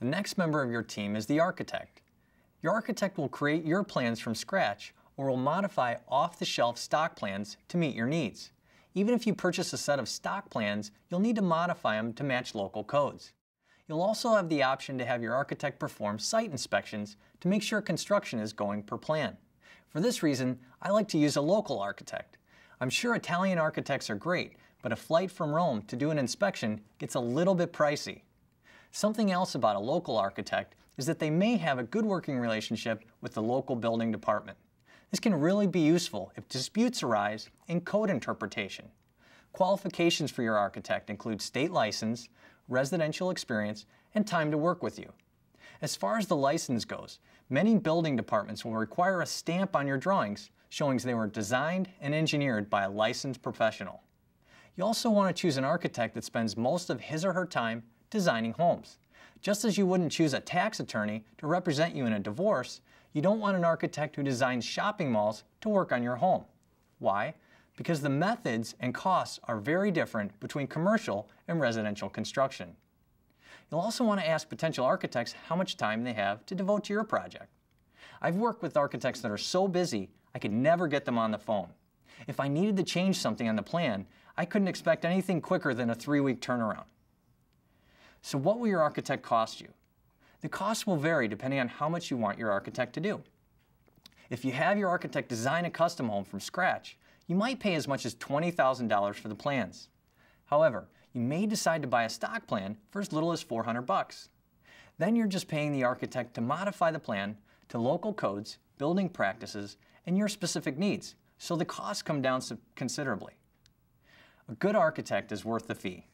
The next member of your team is the architect. Your architect will create your plans from scratch or will modify off-the-shelf stock plans to meet your needs. Even if you purchase a set of stock plans, you'll need to modify them to match local codes. You'll also have the option to have your architect perform site inspections to make sure construction is going per plan. For this reason, I like to use a local architect. I'm sure Italian architects are great, but a flight from Rome to do an inspection gets a little bit pricey. Something else about a local architect is that they may have a good working relationship with the local building department. This can really be useful if disputes arise in code interpretation. Qualifications for your architect include state license, residential experience, and time to work with you. As far as the license goes, many building departments will require a stamp on your drawings showing they were designed and engineered by a licensed professional. You also want to choose an architect that spends most of his or her time designing homes. Just as you wouldn't choose a tax attorney to represent you in a divorce, you don't want an architect who designs shopping malls to work on your home. Why? Because the methods and costs are very different between commercial and residential construction. You'll also want to ask potential architects how much time they have to devote to your project. I've worked with architects that are so busy, I could never get them on the phone. If I needed to change something on the plan, I couldn't expect anything quicker than a 3-week turnaround. So what will your architect cost you? The cost will vary depending on how much you want your architect to do. If you have your architect design a custom home from scratch, you might pay as much as $20,000 for the plans. However, you may decide to buy a stock plan for as little as $400. Then you're just paying the architect to modify the plan to local codes, building practices, and your specific needs, so the costs come down considerably. A good architect is worth the fee.